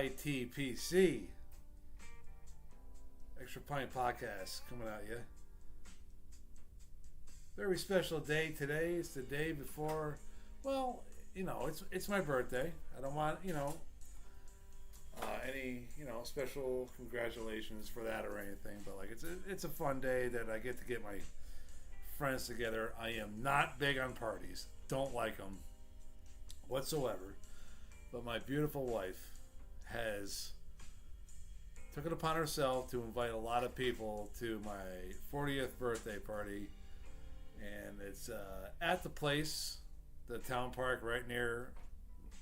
ITPC. Extra Pint Podcast coming at you. Very special day today. It's the day before, well, it's my birthday. I don't want, any, special congratulations for that or anything. But, it's a fun day that I get to get my friends together. I am not big on parties. Don't like them whatsoever. But my beautiful wife has took it upon herself to invite a lot of people to my 40th birthday party. And it's at the place, the town park right near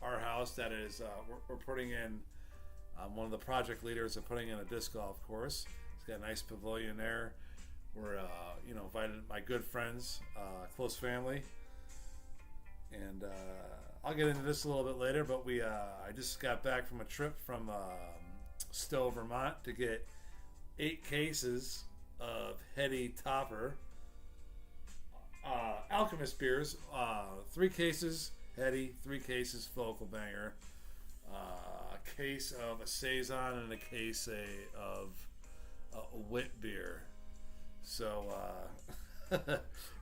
our house. That is, we're putting in, one of the project leaders are putting in a disc golf course. It's got a nice pavilion there. We're, invited my good friends, close family. And I'll get into this a little bit later, but I just got back from a trip from Stowe, Vermont to get 8 cases of Heady Topper Alchemist beers. 3 cases Heady, 3 cases Focal Banger, a case of a Saison, and a case of a wit beer. So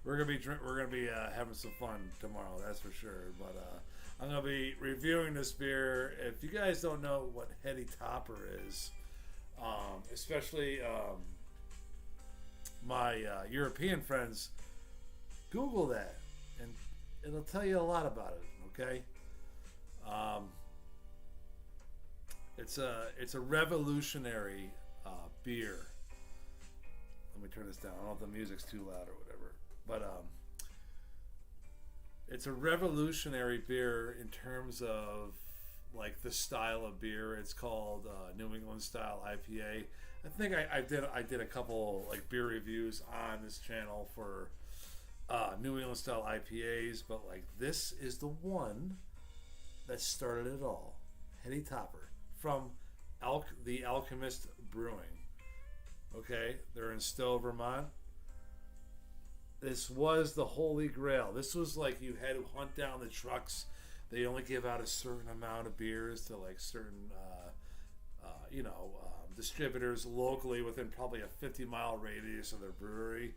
we're gonna be having some fun tomorrow, that's for sure. But I'm gonna be reviewing this beer. If you guys don't know what Heady Topper is, especially my European friends, Google that, and it'll tell you a lot about it. Okay, it's a revolutionary beer. Let me turn this down. I don't know if the music's too loud or whatever. But it's a revolutionary beer in terms of the style of beer. It's called New England Style IPA. I think I did a couple beer reviews on this channel for New England Style IPAs, but this is the one that started it all. Heady Topper from the Alchemist Brewing. Okay, they're in Stowe, Vermont. This was the holy grail. This was you had to hunt down the trucks. They only give out a certain amount of beers to certain, distributors locally within probably a 50-mile radius of their brewery.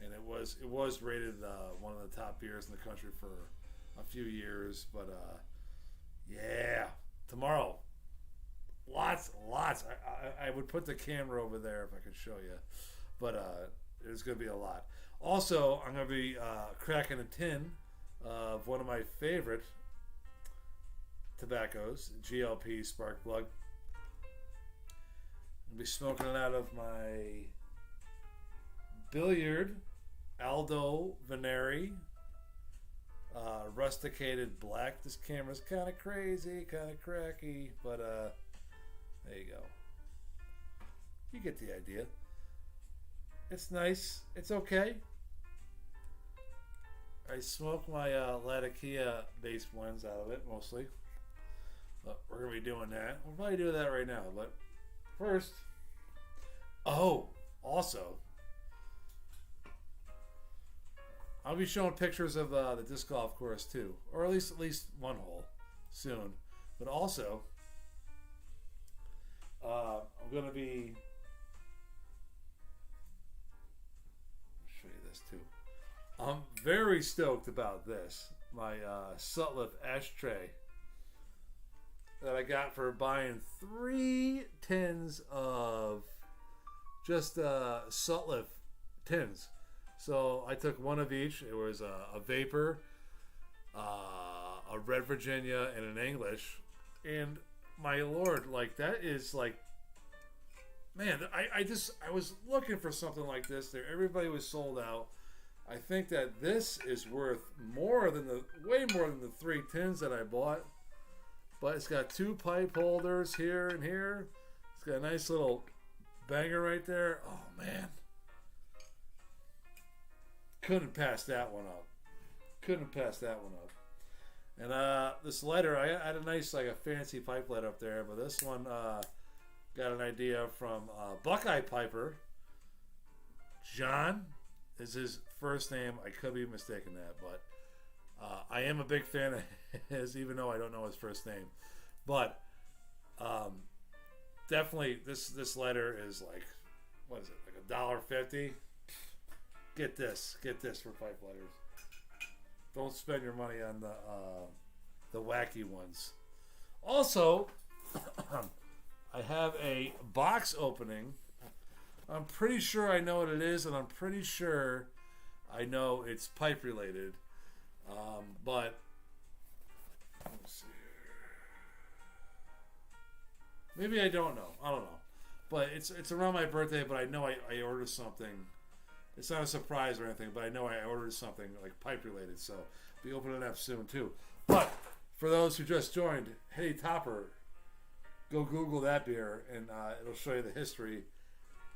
And it was rated one of the top beers in the country for a few years. But yeah, tomorrow. Lots. I would put the camera over there if I could show you. But there's going to be a lot. Also, I'm going to be cracking a tin of one of my favorite tobaccos, GLP Spark Plug. I'm going to be smoking it out of my Billiard Aldo Veneri rusticated black. This camera's kind of crazy, kind of cracky, but there you go. You get the idea. It's nice. It's okay. I smoke my Latakia based blends out of it mostly. But we're going to be doing that. We'll probably do that right now. But first, also, I'll be showing pictures of the disc golf course too. Or at least one hole soon. But also, I'm going to be... I'll show you this too. I'm very stoked about this. My Sutliff ashtray that I got for buying 3 tins of just Sutliff tins. So I took one of each. It was a Vapor, a Red Virginia, and an English. And my lord, that is man, I was looking for something like this there. Everybody was sold out. I think that this is worth way more than the 3 tins that I bought. But it's got 2 pipe holders here and here. It's got a nice little banger right there. Oh man. Couldn't pass that one up. And this lighter, I had a nice, a fancy pipe light up there, but this one got an idea from Buckeye Piper. John is his first name. I could be mistaken that, but I am a big fan of his, even though I don't know his first name. But definitely this letter is like, what is it, like $1.50? Get this for 5 letters. Don't spend your money on the wacky ones. Also, I have a box opening. I'm pretty sure I know what it is, and I'm pretty sure I know it's pipe related. But let's see here. Maybe I don't know. I don't know. But it's around my birthday, but I know I ordered something. It's not a surprise or anything, but I know I ordered something like pipe related, so I'll be opening it up soon too. But for those who just joined, Hey Topper, go Google that beer, and it'll show you the history.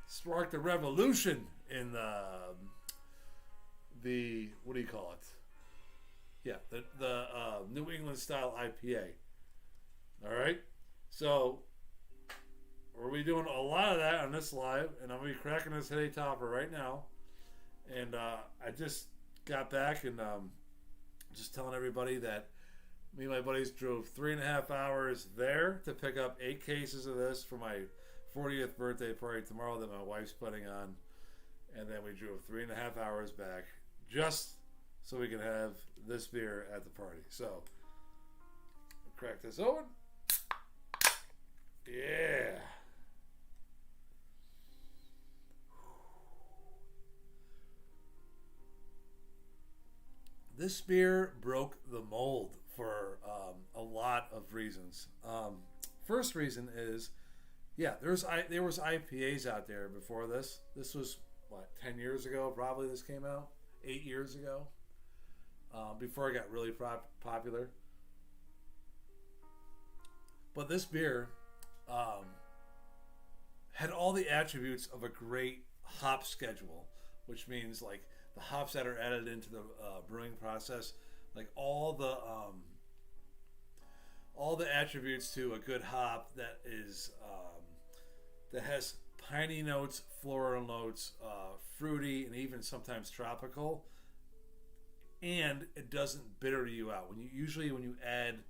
Sparked a revolution in the what do you call it? Yeah, the New England style IPA. All right, so we'll be doing a lot of that on this live, and I'm gonna be cracking this Hey Topper right now. And I just got back and just telling everybody that me and my buddies drove 3.5 hours there to pick up 8 cases of this for my 40th birthday party tomorrow that my wife's putting on. And then we drove 3.5 hours back just so we can have this beer at the party. So, I'll crack this open. Yeah. This beer broke the mold for a lot of reasons. First reason is, yeah, there was IPAs out there before this. This was, what, 10 years ago probably this came out? 8 years ago? Before it got really popular. But this beer had all the attributes of a great hop schedule, which means like the hops that are added into the brewing process, like all the attributes to a good hop that is that has piney notes, floral notes, fruity, and even sometimes tropical, and it doesn't bitter you out. When you add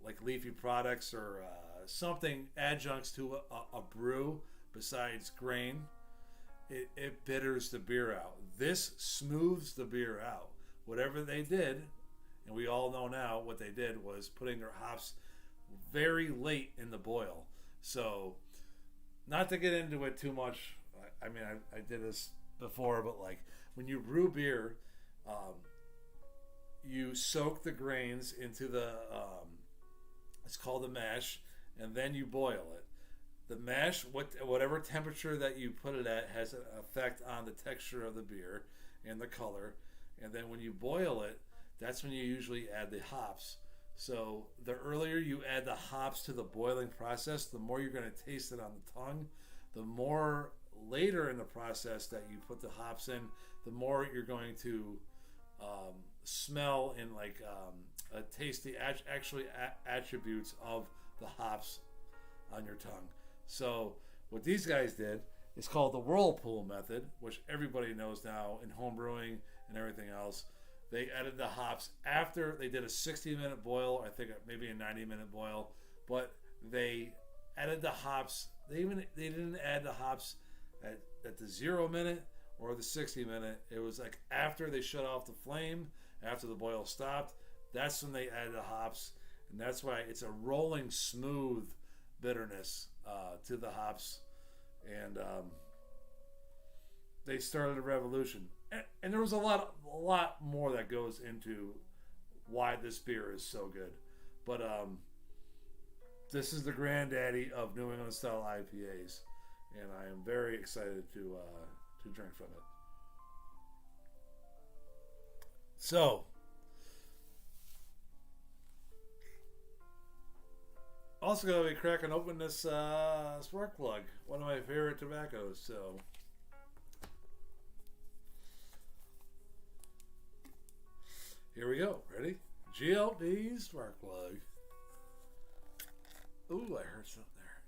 like leafy products or something adjuncts to a brew besides grain, it bitters the beer out. This smooths the beer out. Whatever they did, and we all know now what they did was putting their hops very late in the boil. So, not to get into it too much, I mean, I did this before, but like when you brew beer, you soak the grains into the, it's called the mash, and then you boil it. The mash, whatever temperature that you put it at, has an effect on the texture of the beer and the color. And then when you boil it, that's when you usually add the hops. So the earlier you add the hops to the boiling process, the more you're going to taste it on the tongue. The more later in the process that you put the hops in, the more you're going to smell and like taste the attributes of the hops on your tongue. So what these guys did is called the whirlpool method, which everybody knows now in home brewing and everything else. They added the hops after they did a 60-minute boil, I think maybe a 90-minute boil, but they added the hops. They didn't add the hops at the 0-minute or the 60-minute. It was like after they shut off the flame, after the boil stopped, that's when they added the hops, and that's why it's a rolling smooth bitterness to the hops, and they started a revolution. And there was a lot more that goes into why this beer is so good, but this is the granddaddy of New England style IPAs, and I am very excited to drink from it. So, also going to be cracking open this Spark Plug, one of my favorite tobaccos. So, here we go. Ready? GLP Spark Plug. Ooh, I heard something there.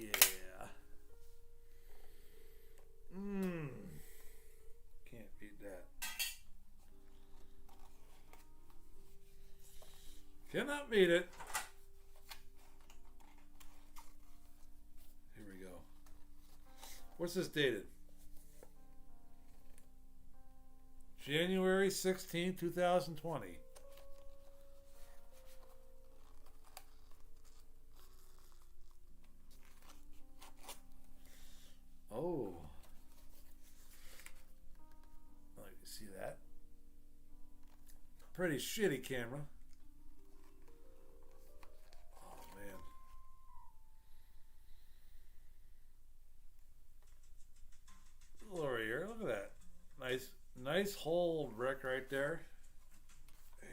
Yeah. Can't beat that. Cannot beat it. What's this dated? January 16th, 2020. Oh. Oh, you see that? Pretty shitty camera. Oh, man. Over here, look at that. Nice whole wreck right there. Man.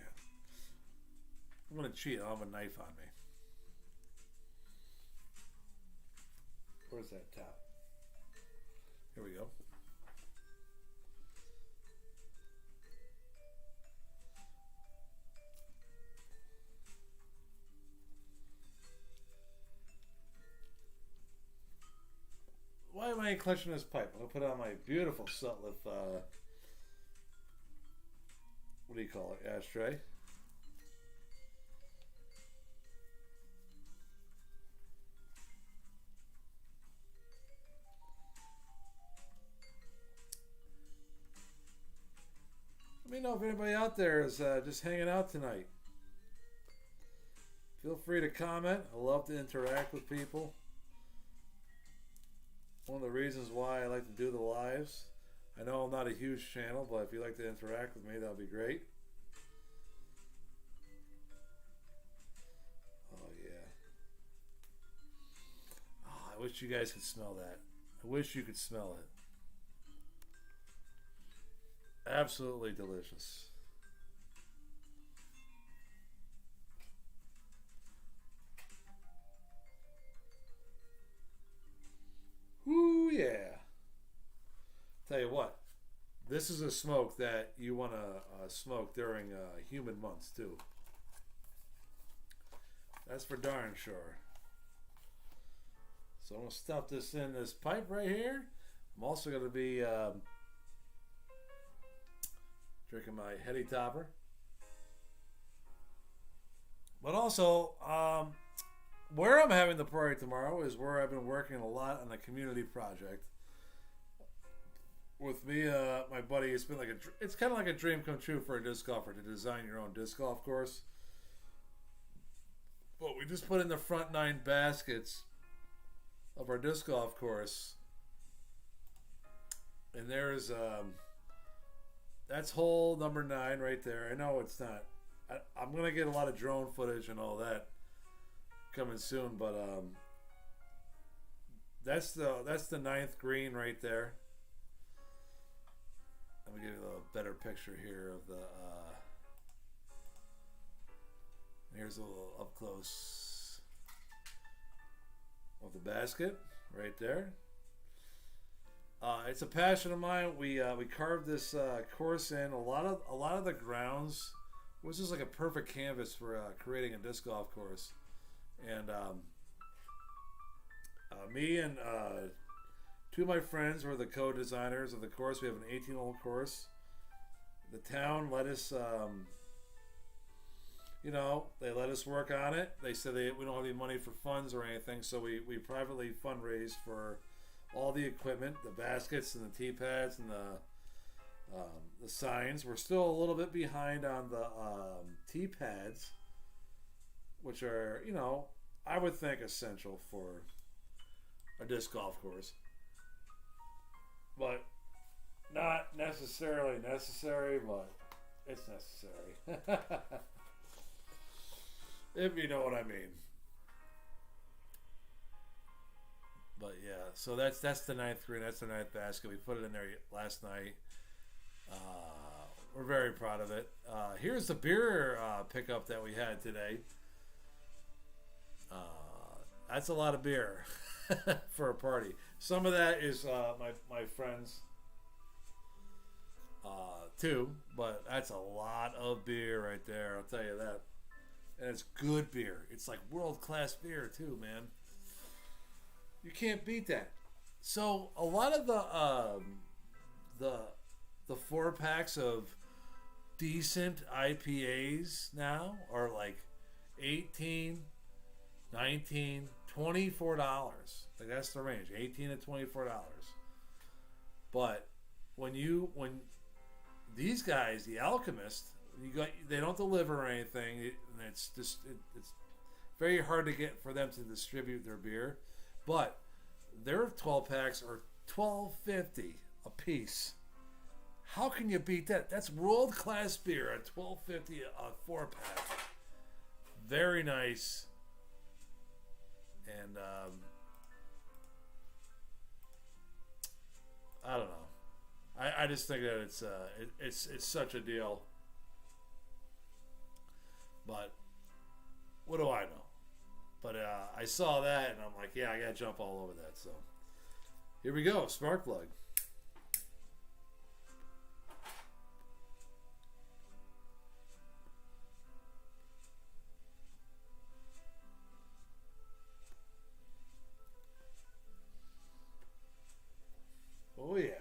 I'm gonna cheat. I'll have a knife on me. Where's that top? Here we go. Why am I clutching this pipe? I'm gonna put on my beautiful Sutliff. What do you call it? Ashtray. Let me know if anybody out there is just hanging out tonight. Feel free to comment. I love to interact with people. One of the reasons why I like to do the lives. I know I'm not a huge channel, but if you'd like to interact with me, that would be great. Oh, yeah. Oh, I wish you guys could smell that. I wish you could smell it. Absolutely delicious. Ooh, yeah. Tell you what, this is a smoke that you want to smoke during humid months too. That's for darn sure. So I'm going to stuff this in this pipe right here. I'm also going to be drinking my heady topper. But also, where I'm having the party tomorrow is where I've been working a lot on a community project. With me, my buddy, it's kind of like a dream come true for a disc golfer to design your own disc golf course. But we just put in the front 9 baskets of our disc golf course, and there's that's hole number 9 right there. I know it's not. I'm gonna get a lot of drone footage and all that coming soon, but that's the 9th green right there. Let me give you a little better picture here of the. Here's a little up close of the basket right there. It's a passion of mine. We carved this course in a lot of the grounds. It was just like a perfect canvas for creating a disc golf course, and me and 2 of my friends were the co-designers of the course. We have an 18-hole course. The town let us, they let us work on it. They said we don't have any money for funds or anything, so we privately fundraised for all the equipment, the baskets and the tee pads and the signs. We're still a little bit behind on the tee pads, which are, I would think essential for a disc golf course. But not necessarily necessary, but it's necessary. If you know what I mean. But yeah, so that's the 9th green. That's the 9th basket. We put it in there last night. We're very proud of it. Here's the beer pickup that we had today. That's a lot of beer for a party. Some of that is my friends too, but that's a lot of beer right there. I'll tell you that. And it's good beer. It's like world-class beer too, man. You can't beat that. So a lot of the 4-packs of decent IPAs now are like 18, 19, $24. Like that's the range, $18 to $24. But when these guys, the Alchemist, they don't deliver or anything. It's very hard to get for them to distribute their beer, but their 12 packs are $12.50 a piece. How can you beat that? That's world class beer at $12.50 a 4-pack. Very nice, and I don't know. I just think that it's such a deal. But what do I know? But I saw that and I'm like, yeah, I gotta jump all over that. So here we go, spark plug. Oh yeah.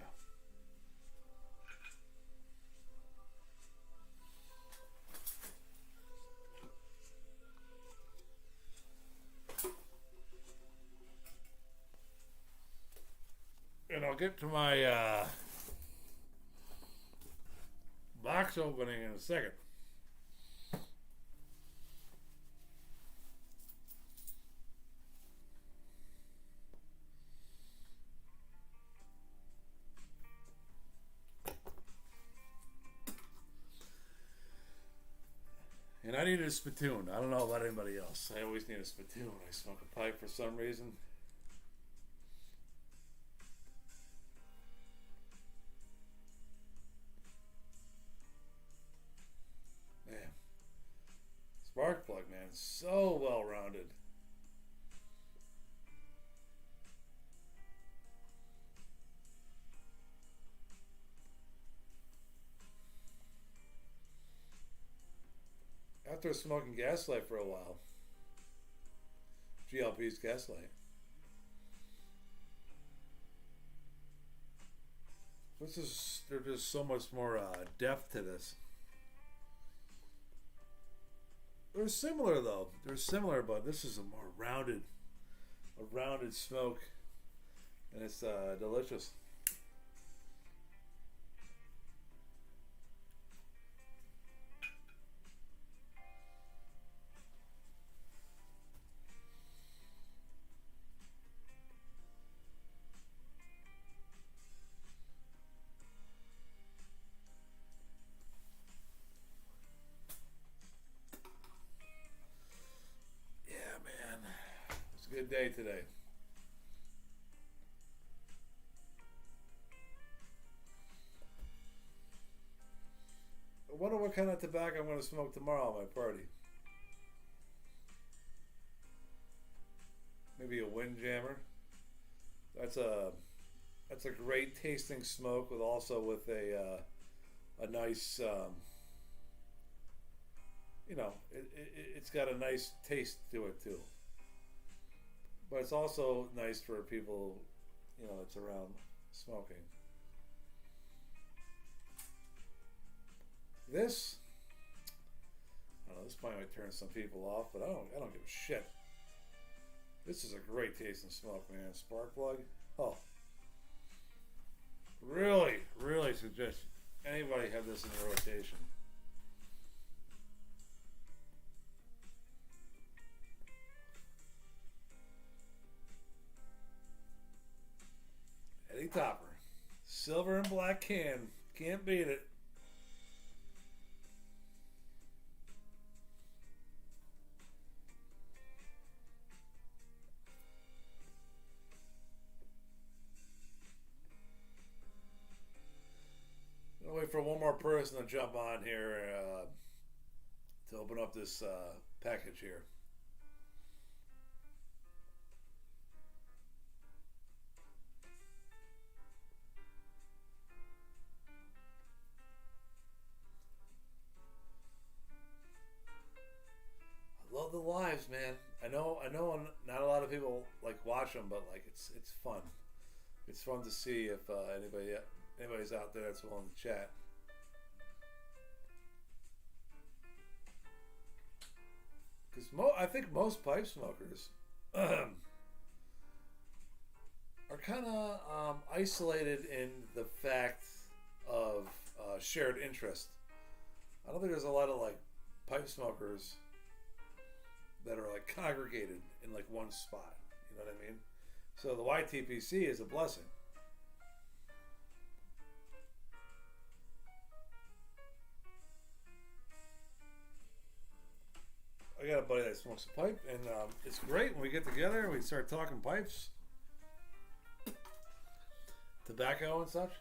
And I'll get to my box opening in a second. And I needed a spittoon. I don't know about anybody else. I always need a spittoon. I smoke a pipe for some reason. Man. Spark plug, man. So well rounded. After smoking Gaslight for a while, GLP's Gaslight. There's just so much more depth to this. They're similar though. They're similar, but this is a more rounded smoke, and it's delicious. Good day today. I wonder what kind of tobacco I'm going to smoke tomorrow at my party. Maybe a Windjammer. That's a great tasting smoke with a nice it's got a nice taste to it too. But it's also nice for people, that's around smoking. This, I don't know, this might turn some people off, but I don't give a shit. This is a great tasting smoke, man. Spark plug. Oh. Really, really suggest anybody have this in their rotation. Eddie Topper. Silver and black can. Can't beat it. I'll wait for one more person to jump on here to open up this package here. Love the lives, man. I know not a lot of people like watch them, but like it's fun. It's fun to see if anybody's out there that's willing to chat. Because I think most pipe smokers kind of isolated in the fact of shared interest. I don't think there's a lot of like pipe smokers that are like congregated in like one spot. You know what I mean? So the YTPC is a blessing. I got a buddy that smokes a pipe, and it's great when we get together and we start talking pipes, tobacco and such.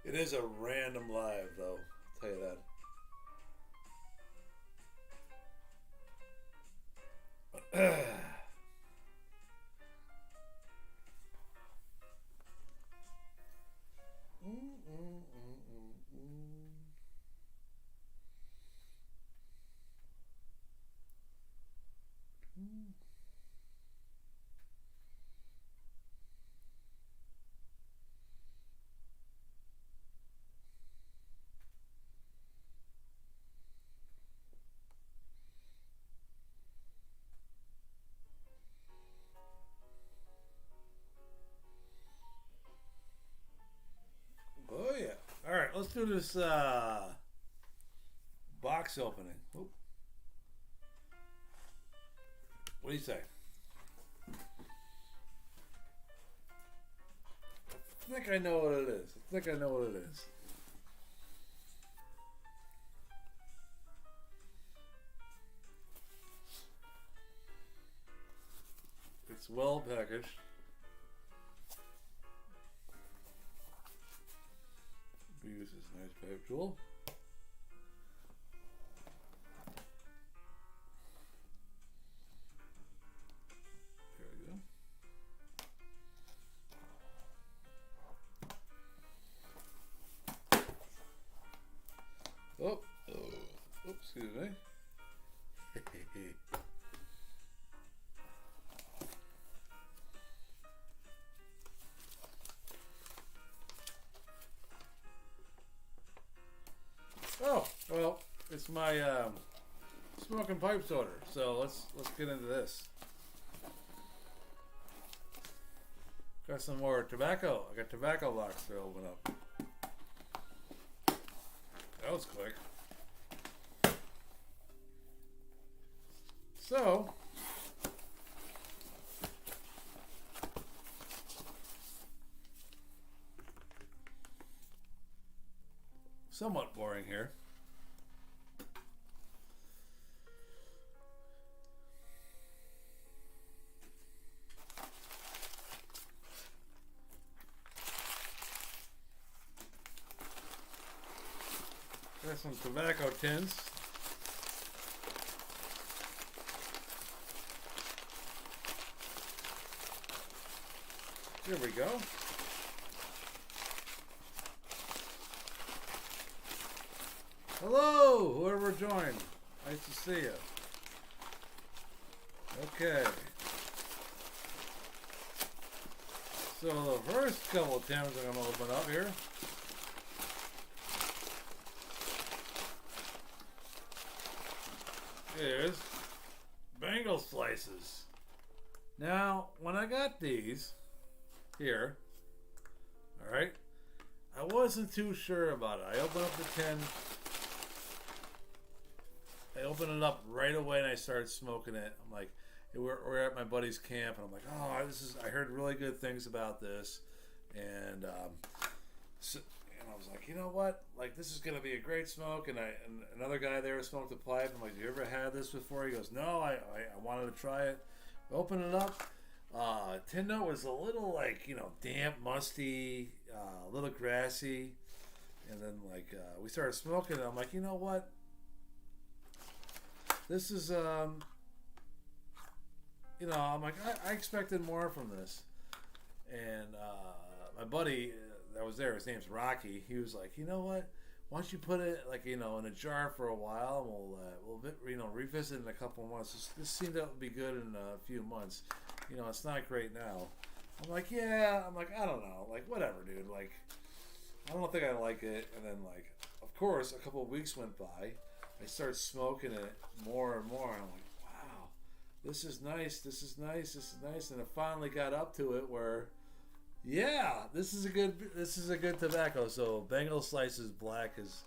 It is a random live, though. I'll tell you that. Oh yeah! All right, let's do this box opening. Oop. What do you say? I think I know what it is. I think I know what it is. It's well packaged. We use this nice pipe tool. There we go. Oh, excuse me. Oh, well, it's my smoking pipes order. So let's get into this. Got some more tobacco. I got tobacco box to open up. That was quick. So somewhat boring here. Got some tobacco tins. Here we go. Hello, whoever joined. Nice to see you. Okay. So the first couple of tins I'm going to open up here. Is Bengal slices. Now, when I got these here, all right, I wasn't too sure about it. I opened up the tin. I opened it up right away and I started smoking it. I'm like, we're at my buddy's camp, and I'm like, oh, I heard really good things about this, and I was like, you know what? Like, this is gonna be a great smoke. And another guy there smoked a pipe. I'm like, you ever had this before? He goes, no, I wanted to try it. Open it up. Tin note was a little like, damp, musty, a little grassy. And then we started smoking it. I'm like, you know what? This is I'm like, I expected more from this. And my buddy that was there, his name's Rocky. He was like, you know what? Why don't you put it like in a jar for a while, and we'll revisit in a couple of months. This seemed to be good in a few months. It's not great now. I'm like, yeah. I'm like, I don't know. Like, whatever, dude. Like, I don't think I like it. And then, like, of course, a couple of weeks went by. I started smoking it more and more. And I'm like, wow, this is nice. This is nice. This is nice. And I finally got up to it where, yeah, this is a good tobacco. So Bengal Slices Black is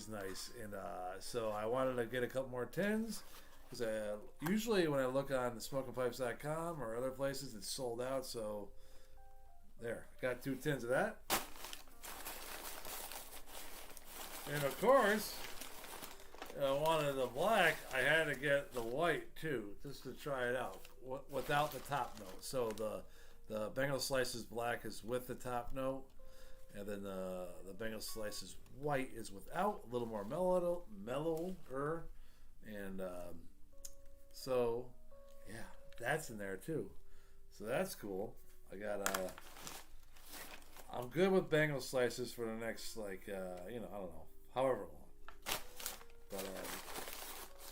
nice. And so I wanted to get a couple more tins. Because usually when I look on smokingpipes.com or other places, it's sold out. So there, I got 2 tins of that. And of course, I wanted the black. I had to get the white too, just to try it out without the top note. So the Bengal Slices Black is with the top note, and then the Bengal Slices White is without, a little more mellower, and so yeah, that's in there too. So that's cool. I'm good with Bengal Slices for the next I don't know, however long. But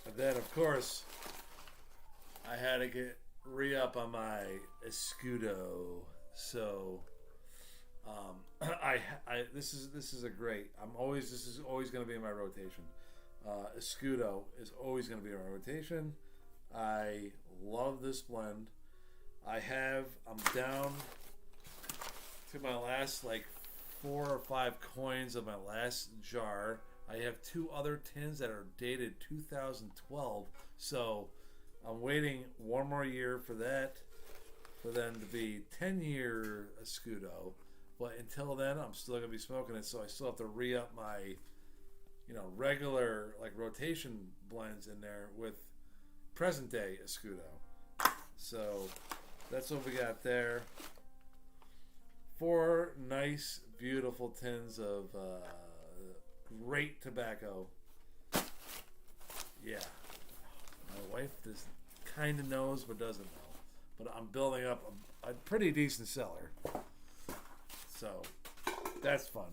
and then of course I had to re-up on my Escudo. So this is a great. This is always going to be in my rotation. Escudo is always going to be in my rotation. I love this blend. I'm down to my last 4 or 5 coins of my last jar. I have 2 other tins that are dated 2012, so I'm waiting one more year for them to be 10-year Escudo. But until then, I'm still gonna be smoking it, so I still have to re-up my regular rotation blends in there with present day Escudo. So that's what we got there. 4 nice, beautiful tins of great tobacco. Yeah, my wife kind of knows but doesn't know. But I'm building up a pretty decent cellar, so that's fun.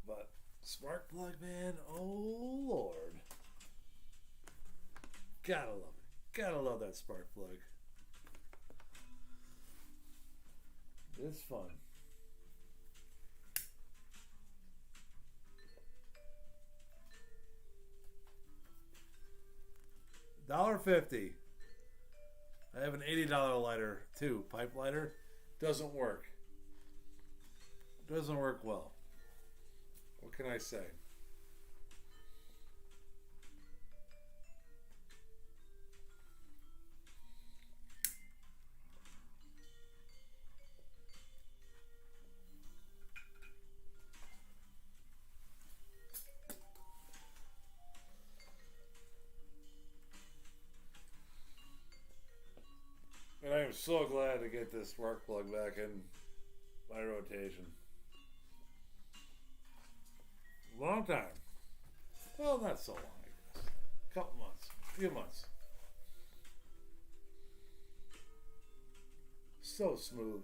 But spark plug, man, oh Lord, gotta love it. Gotta love that spark plug. It's fun. $1.50. I have an $80 lighter too. Pipe lighter. Doesn't work. Doesn't work well. What can I say? And I am so glad to get this spark plug back in my rotation. Long time. Well, not so long, I guess. Couple months. Few months. So smooth.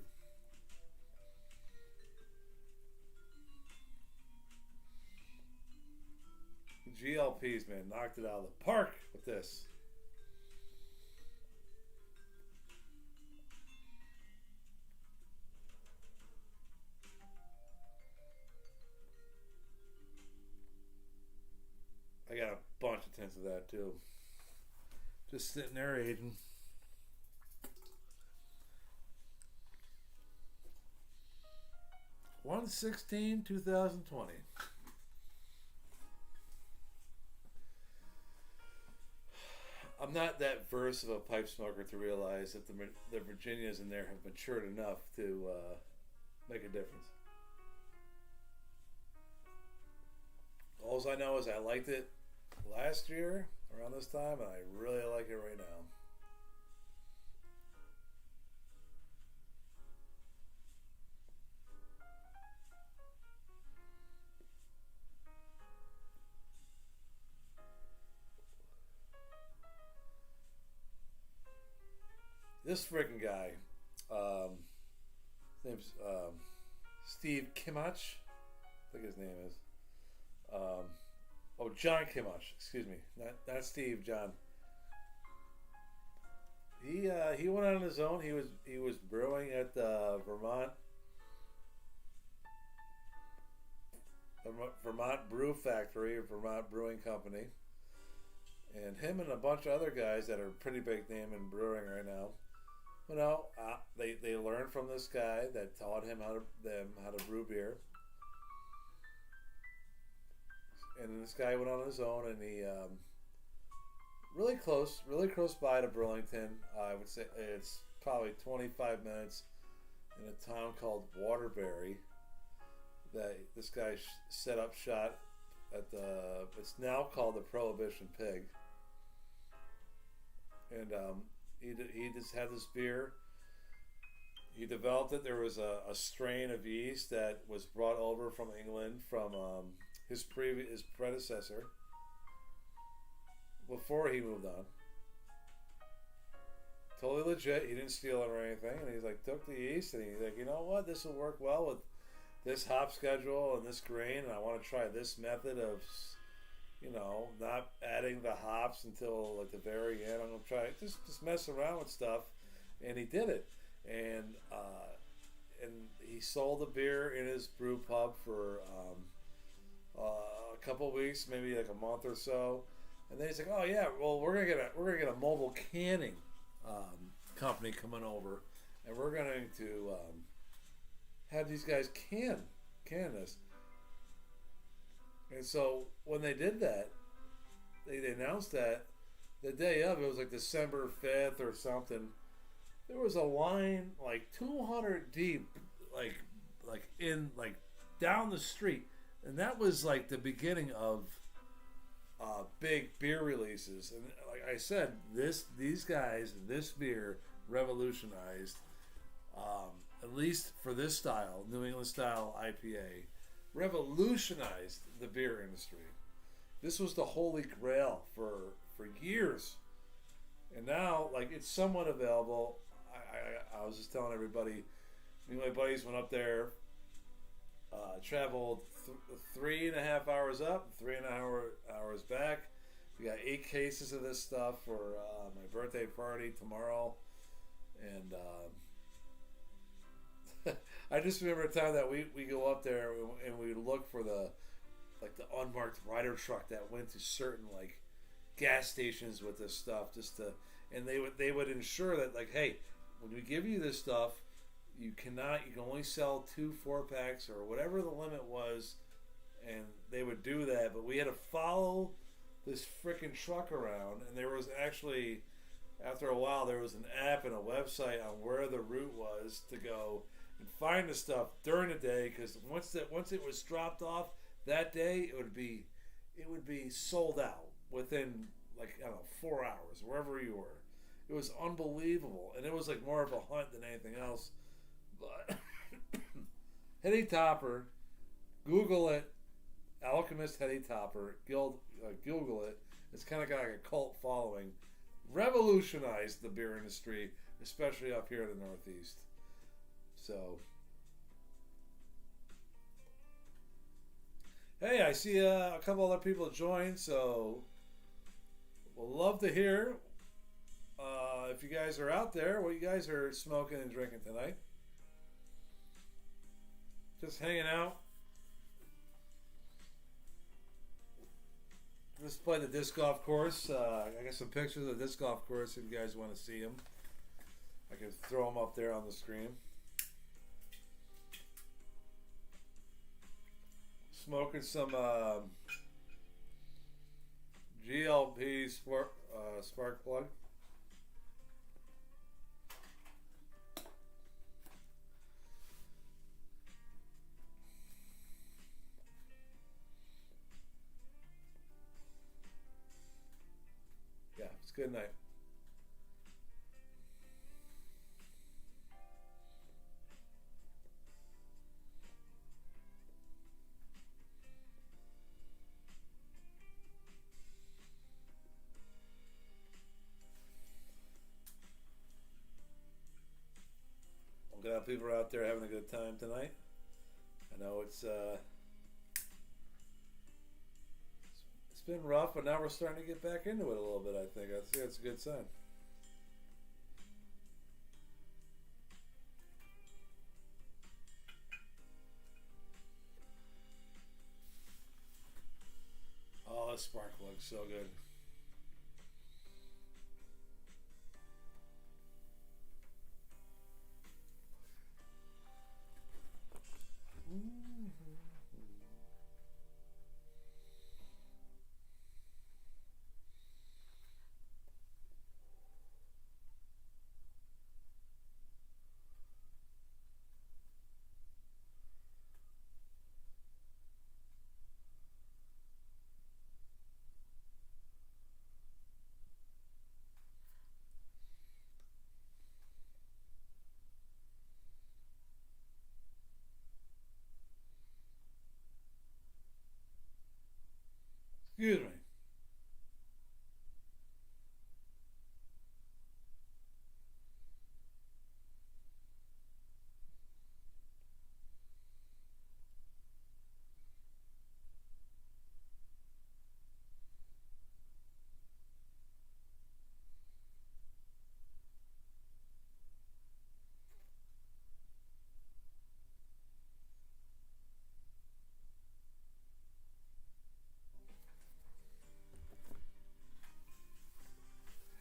GLPs, man, knocked it out of the park with this. I got a bunch of tins of that too. Just sitting there aging. $1/16/2020. I'm not that versed of a pipe smoker to realize that the Virginias in there have matured enough to make a difference. All I know is I liked it last year around this time, and I really like it right now. This freaking guy, his name's Steve Kimmach. I think his name is. John Kimmach. Excuse me, not Steve. John. He went out on his own. He was brewing at the Vermont Brew Factory, Vermont Brewing Company, and him and a bunch of other guys that are pretty big name in brewing right now. You know, they learned from this guy that taught him how to brew beer. And this guy went on his own, and he really close by to Burlington. I would say it's probably 25 minutes in a town called Waterbury. That this guy set up shop at it's now called the Prohibition Pig, and he just had this beer. He developed it. There was a strain of yeast that was brought over from England from his predecessor before he moved on. Totally legit. He didn't steal it or anything, and he's like took the yeast and he's like, you know what, this will work well with this hop schedule and this grain, and I want to try this method of, you know, not adding the hops until like the very end. I'm gonna try just mess around with stuff, and he did it, and he sold the beer in his brew pub for a couple weeks, maybe like a month or so, and then he's like, oh yeah, well we're gonna get a mobile canning company coming over, and we're going to have these guys can this. And so when they did that, they announced that the day of, it was like December 5th or something, there was a line like 200 deep, like down the street, and that was like the beginning of big beer releases. And like I said, these guys, this beer revolutionized, at least for this style, New England style IPA, revolutionized the beer industry. This was the holy grail for years, and now like it's somewhat available. I was just telling everybody, me and my buddies went up there, traveled 3.5 hours up, 3.5 hours back. We got 8 cases of this stuff for my birthday party tomorrow, and I just remember a time that we go up there and we look for the unmarked Ryder truck that went to certain like gas stations with this stuff, and they would ensure that like, hey, when we give you this stuff, you can only sell 2 4-packs or whatever the limit was, and they would do that. But we had to follow this freaking truck around, and there was actually, after a while, there was an app and a website on where the route was to go and find the stuff during the day, because once it was dropped off that day, it would be sold out within like, I don't know, 4 hours wherever you were. It was unbelievable, and it was like more of a hunt than anything else. But Heady Topper, Google it, Alchemist Heady Topper, Google it. It's kind of got like a cult following. Revolutionized the beer industry, especially up here in the Northeast. So, hey, I see a couple other people join, so we'll love to hear if you guys are out there, what you guys are smoking and drinking tonight. Just hanging out. Just played the disc golf course. I got some pictures of the disc golf course if you guys want to see them. I can throw them up there on the screen. Smoking some GLP spark plug. Yeah, it's a good night. glad people are out there having a good time tonight. I know it's been rough, but now we're starting to get back into it a little bit. I think that's a good sign. Oh, this spark looks so good. Excuse me.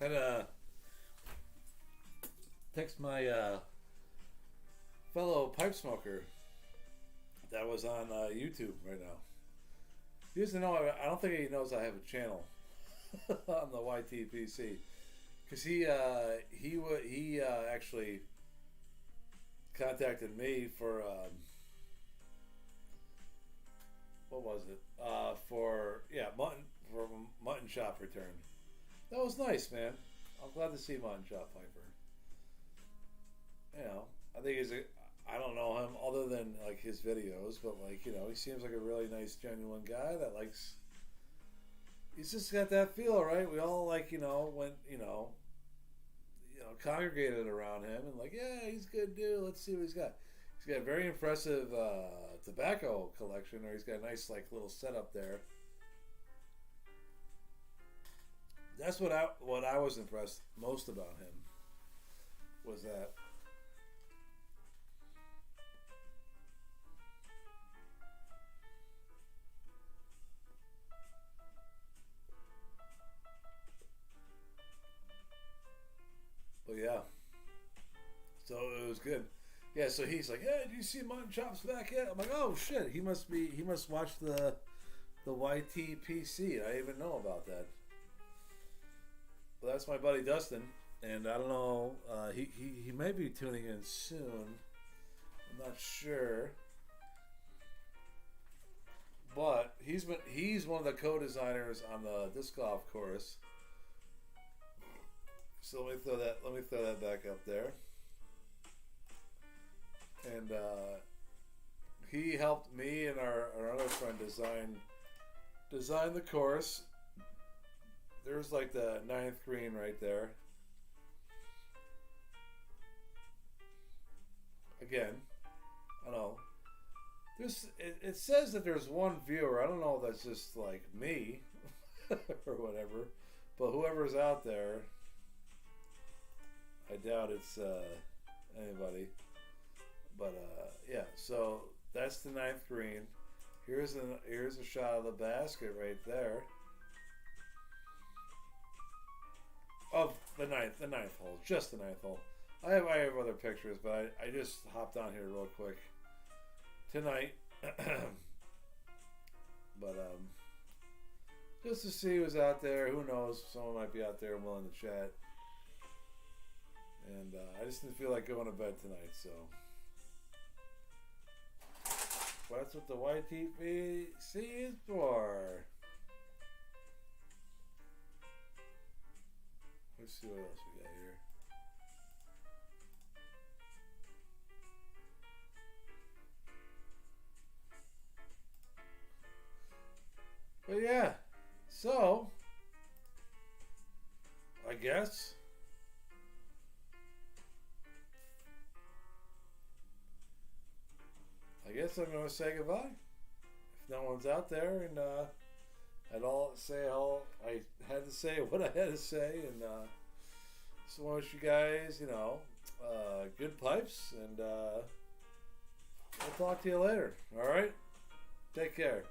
Had to text my fellow pipe smoker that was on YouTube right now. He doesn't know. I don't think he knows I have a channel on the YTPC because he actually contacted me for what was it for mutton chop return. That was nice, man. I'm glad to see Mutton Chop Piper. You know, I think I don't know him other than like his videos, but like, you know, he seems like a really nice, genuine guy that likes. He's just got that feel, right? We all like, you know, went, congregated around him and like, yeah, he's a good dude. Let's see what he's got. He's got a very impressive tobacco collection, or he's got a nice like little setup there. That's what I was impressed most about him was that but yeah. So it was good. Yeah, so he's like, "Hey, do you see Mutton Chops back yet?" I'm like, "Oh shit, he must watch the YTPC. I didn't even know about that." Well, that's my buddy Dustin, and I don't know. He may be tuning in soon. I'm not sure, but he's one of the co-designers on the disc golf course. So let me throw that back up there, and he helped me and our other friend design the course. There's like the 9th green right there. Again, I don't know. It says that there's one viewer. I don't know if that's just like me or whatever. But whoever's out there, I doubt it's anybody. But yeah, so that's the 9th green. Here's a shot of the basket right there. Of the ninth hole, just the ninth hole. I have other pictures, but I just hopped on here real quick tonight, but just to see who's out there. Who knows? Someone might be out there willing to chat, and I just didn't feel like going to bed tonight, so that's what the YTPC is for. Let's see what else we got here. But yeah, so I guess guess I'm going to say goodbye. If no one's out there, and I'd all say all I had to say, what I had to say, and just want to wish you guys, good pipes, and we'll talk to you later. All right? Take care.